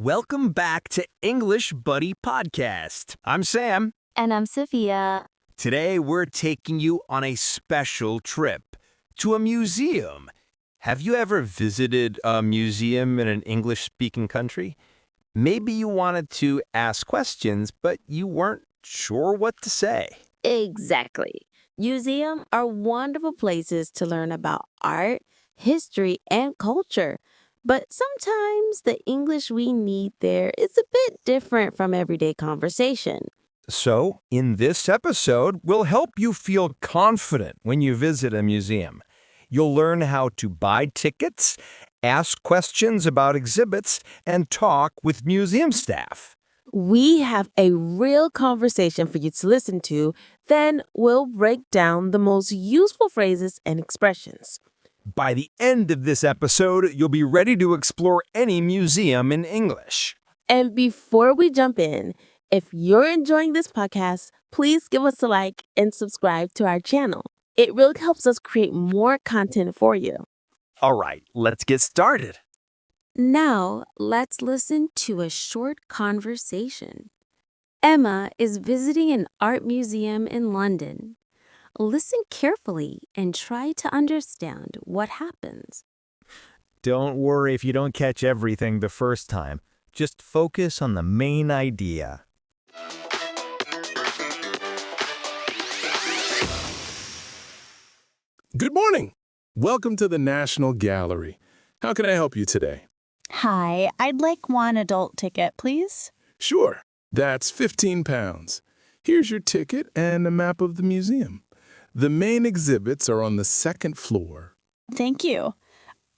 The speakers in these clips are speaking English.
Welcome back to English Buddy Podcast. I'm Sam. And I'm Sophia. Today we're taking you on a special trip to a museum. Have you ever visited a museum in an English-speaking country? Maybe you wanted to ask questions, but you weren't sure what to say. Exactly. Museums are wonderful places to learn about art, history, and culture. But sometimes the English we need there is a bit different from everyday conversation. So, in this episode, we'll help you feel confident when you visit a museum. You'll learn how to buy tickets, ask questions about exhibits, and talk with museum staff. We have a real conversation for you to listen to. Then we'll break down the most useful phrases and expressions. By the end of this episode, you'll be ready to explore any museum in English. And before we jump in, if you're enjoying this podcast, please give us a like and subscribe to our channel. It really helps us create more content for you. All right, let's get started. Now, let's listen to a short conversation. Emma is visiting an art museum in London. Listen carefully and try to understand what happens. Don't worry if you don't catch everything the first time. Just focus on the main idea. Good morning. Welcome to the National Gallery. How can I help you today? Hi, I'd like one adult ticket, please. Sure. That's £15. Here's your ticket and a map of the museum. The main exhibits are on the second floor. Thank you.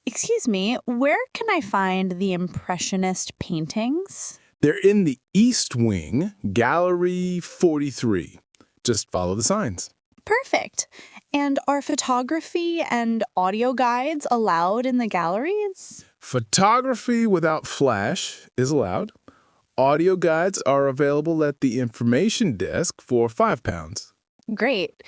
Excuse me, where can I find the Impressionist paintings? They're in the East Wing, Gallery 43. Just follow the signs. Perfect. And are photography and audio guides allowed in the galleries? Photography without flash is allowed. Audio guides are available at the information desk for £5. Great.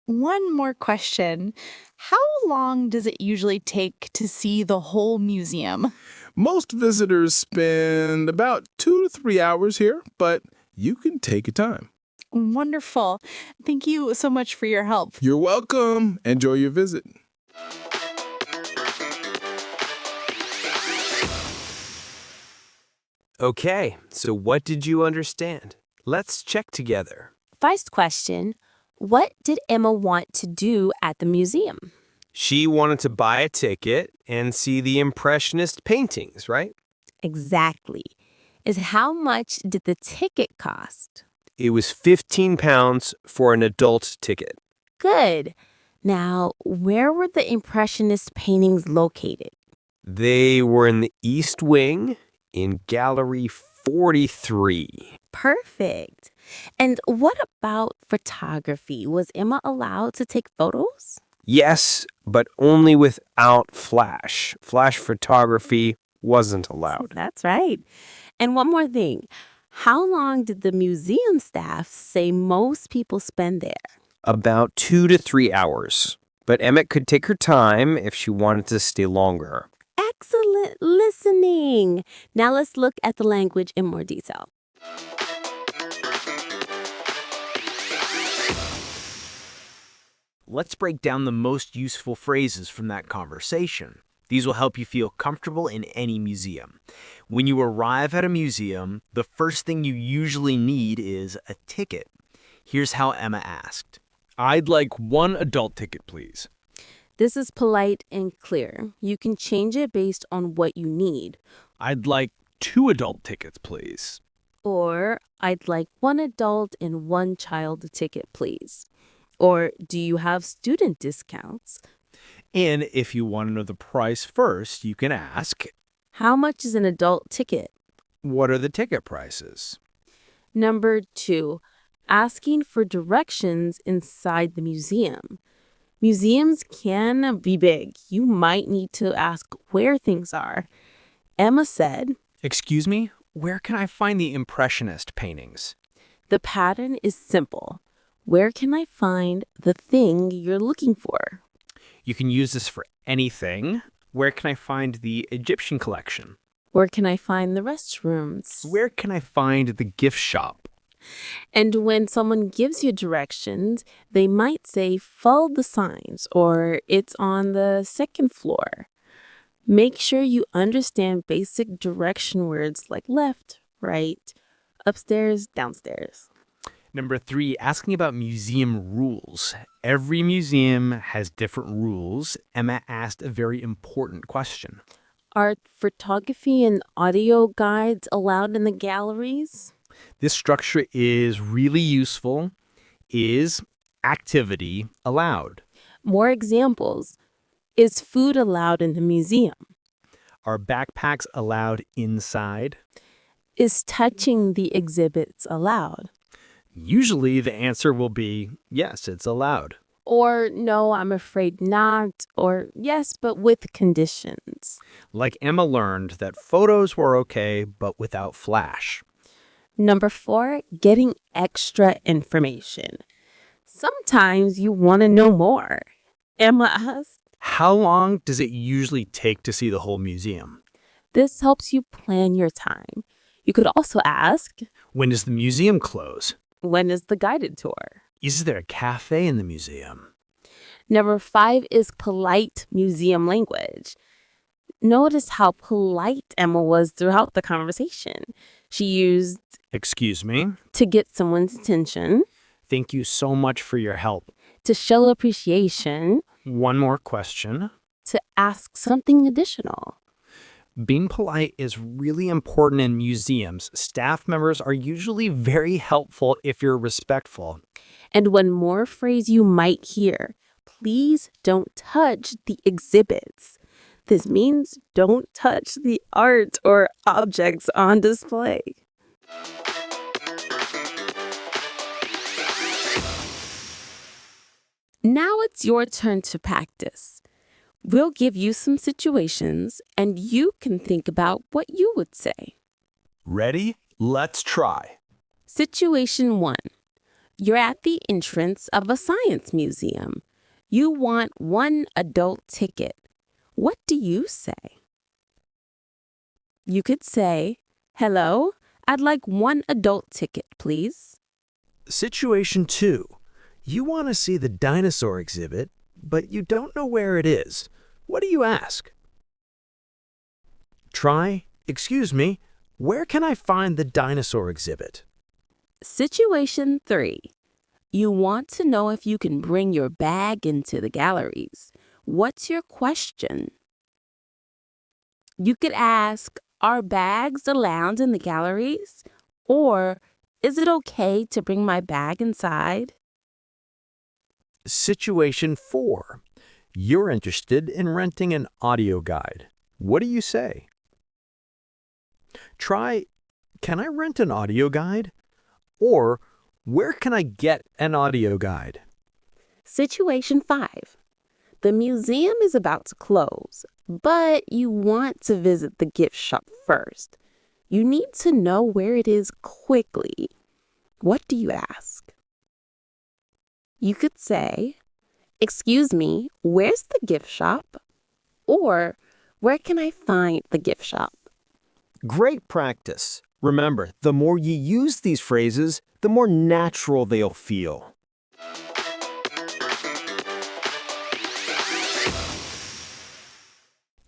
One more question. How long does it usually take to see the whole museum? Most visitors spend about 2 to 3 hours here, but you can take your time. Wonderful. Thank you so much for your help. You're welcome. Enjoy your visit. Okay, so what did you understand? Let's check together. First question, what did Emma want to do at the museum? She wanted to buy a ticket and see the Impressionist paintings, right? Exactly. Is how much did the ticket cost? It was £15 for an adult ticket. Good. Now, where were the Impressionist paintings located? They were in the East Wing in Gallery 43. Perfect. And what about photography? Was Emma allowed to take photos? Yes, but only without flash. Flash photography wasn't allowed. That's right. And one more thing. How long did the museum staff say most people spend there? About 2 to 3 hours. But Emmett could take her time if she wanted to stay longer. Excellent listening. Now let's look at the language in more detail. Let's break down the most useful phrases from that conversation. These will help you feel comfortable in any museum. When you arrive at a museum, the first thing you usually need is a ticket. Here's how Emma asked. I'd like one adult ticket, please. This is polite and clear. You can change it based on what you need. I'd like 2 adult tickets, please. Or, I'd like one adult and one child ticket, please. Or, do you have student discounts? And if you want to know the price first, you can ask, How much is an adult ticket? what are the ticket prices? Number 2, asking for directions inside the museum. Museums can be big. You might need to ask where things are. Emma said, Excuse me, where can I find the Impressionist paintings? the pattern is simple. Where can I find the thing you're looking for? You can use this for anything. Where can I find the Egyptian collection? Where can I find the restrooms? Where can I find the gift shop? And when someone gives you directions, they might say, follow the signs, or it's on the second floor. Make sure you understand basic direction words like left, right, upstairs, downstairs. Number 3, asking about museum rules. Every museum has different rules. Emma asked a very important question. Are photography and audio guides allowed in the galleries? This structure is really useful. Is activity allowed? More examples. Is food allowed in the museum? Are backpacks allowed inside? Is touching the exhibits allowed? Usually the answer will be yes, it's allowed. Or no, I'm afraid not, or yes, but with conditions. Like Emma learned that photos were okay, but without flash. Number 4, getting extra information. Sometimes you want to know more. Emma asked. How long does it usually take to see the whole museum? This helps you plan your time. You could also ask, When does the museum close? when is the guided tour? Is there a cafe in the museum? Number 5 is polite museum language. Notice how polite Emma was throughout the conversation. She used Excuse me? to get someone's attention, Thank you so much for your help. to show appreciation, One more question. to ask something additional. Being polite is really important in museums. Staff members are usually very helpful if you're respectful. And one more phrase you might hear, please don't touch the exhibits. This means don't touch the art or objects on display. Now it's your turn to practice. We'll give you some situations and you can think about what you would say. Ready? Let's try. Situation 1. You're at the entrance of a science museum. You want one adult ticket. What do you say? You could say, hello, I'd like one adult ticket, please. Situation 2. You want to see the dinosaur exhibit, but you don't know where it is. What do you ask? Try, excuse me, where can I find the dinosaur exhibit? Situation 3. You want to know if you can bring your bag into the galleries. What's your question? You could ask, are bags allowed in the galleries? Or, is it okay to bring my bag inside? Situation 4. You're interested in renting an audio guide. What do you say? Try, can I rent an audio guide? Or, where can I get an audio guide? Situation 5. The museum is about to close, but you want to visit the gift shop first. You need to know where it is quickly. What do you ask? You could say, excuse me, where's the gift shop? Or, where can I find the gift shop? Great practice. Remember, the more you use these phrases, the more natural they'll feel.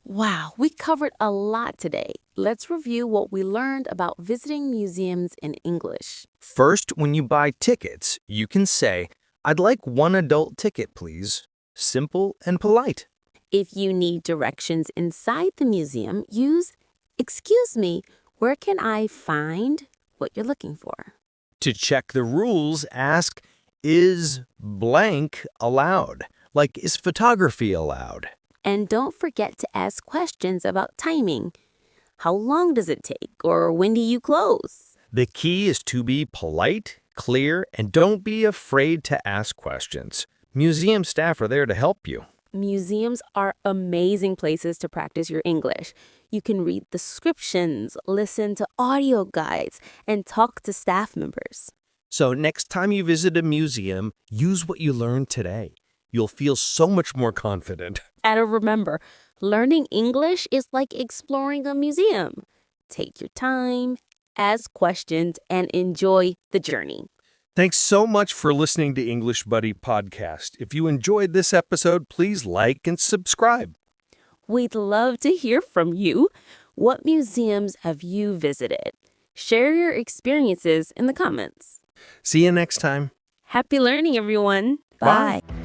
Wow, we covered a lot today. Let's review what we learned about visiting museums in English. First, when you buy tickets, you can say, I'd like one adult ticket, please. Simple and polite. If you need directions inside the museum, use, excuse me, where can I find what you're looking for? To check the rules, ask, is blank allowed? Like, is photography allowed? And don't forget to ask questions about timing. How long does it take? Or when do you close? The key is to be polite, clear, and don't be afraid to ask questions. Museum staff are there to help you. Museums are amazing places to practice your English. You can read descriptions, listen to audio guides, and talk to staff members. So next time you visit a museum, use what you learned today. You'll feel so much more confident. And remember, learning English is like exploring a museum. Take your time, ask questions, and enjoy the journey. Thanks so much for listening to English Buddy Podcast. If you enjoyed this episode, please like and subscribe. We'd love to hear from you. What museums have you visited? Share your experiences in the comments. See you next time. Happy learning, everyone. Bye. Bye.